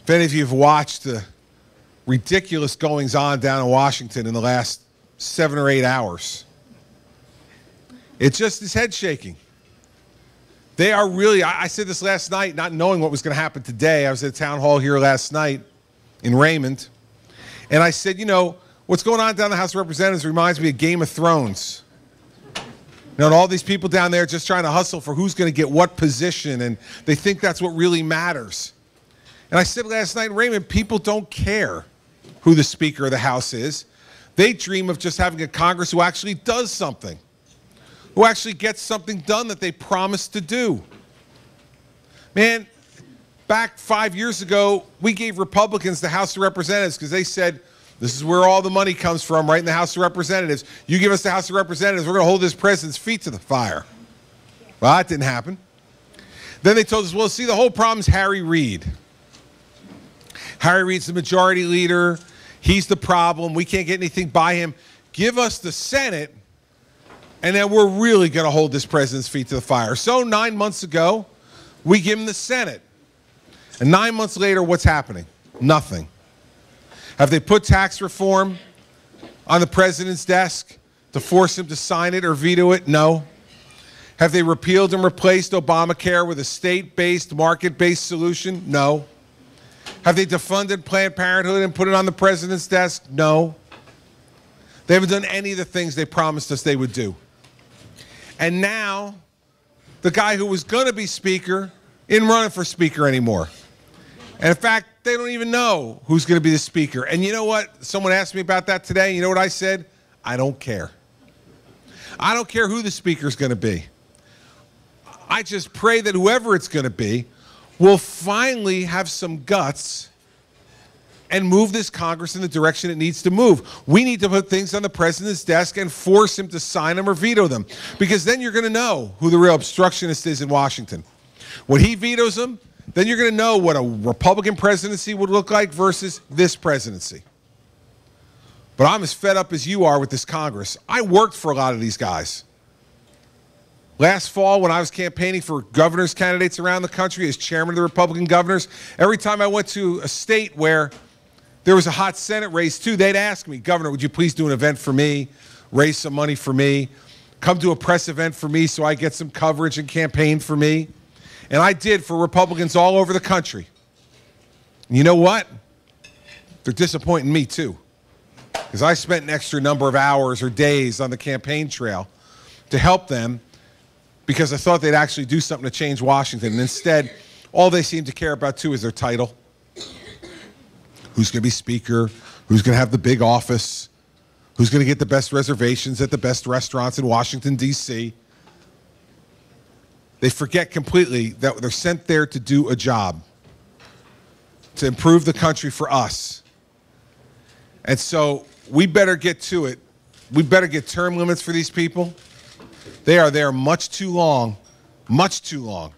If any of you have watched the ridiculous goings-on down in Washington in the last 7 or 8 hours, it just is head-shaking. They are really, I said this last night, not knowing what was going to happen today. I was at a town hall here last night in Raymond, and I said, you know, what's going on down in the House of Representatives reminds me of Game of Thrones. You know, and all these people down there just trying to hustle for who's going to get what position, and they think that's what really matters. And I said last night in Raymond, people don't care who the Speaker of the House is. They dream of just having a Congress who actually does something, who actually gets something done that they promised to do. Man, back 5 years ago, we gave Republicans the House of Representatives because they said, this is where all the money comes from, right in the House of Representatives. You give us the House of Representatives, we're going to hold this president's feet to the fire. Well, that didn't happen. Then they told us, well, see, the whole problem is Harry Reid. Harry Reid's the majority leader. He's the problem. We can't get anything by him. Give us the Senate, and then we're really going to hold this president's feet to the fire. So 9 months ago, we give him the Senate. And 9 months later, what's happening? Nothing. Have they put tax reform on the president's desk to force him to sign it or veto it? No. Have they repealed and replaced Obamacare with a state-based, market-based solution? No. Have they defunded Planned Parenthood and put it on the president's desk? No. They haven't done any of the things they promised us they would do. And now, the guy who was going to be Speaker isn't running for Speaker anymore. And in fact, they don't even know who's going to be the Speaker. And you know what? Someone asked me about that today. You know what I said? I don't care. I don't care who the Speaker is going to be. I just pray that whoever it's going to be will finally have some guts and move this Congress in the direction it needs to move. We need to put things on the president's desk and force him to sign them or veto them, because then you're going to know who the real obstructionist is in Washington. When he vetoes them, then you're going to know what a Republican presidency would look like versus this presidency. But I'm as fed up as you are with this Congress. I worked for a lot of these guys. Last fall, when I was campaigning for governor's candidates around the country as chairman of the Republican governors, every time I went to a state where there was a hot Senate race too, they'd ask me, Governor, would you please do an event for me, raise some money for me, come to a press event for me so I get some coverage and campaign for me. And I did for Republicans all over the country. And you know what? They're disappointing me too, because I spent an extra number of hours or days on the campaign trail to help them, because I thought they'd actually do something to change Washington. And instead, all they seem to care about, too, is their title. Who's going to be Speaker? Who's going to have the big office? Who's going to get the best reservations at the best restaurants in Washington, D.C.? They forget completely that they're sent there to do a job, to improve the country for us. And so we better get to it. We better get term limits for these people. They are there much too long, much too long.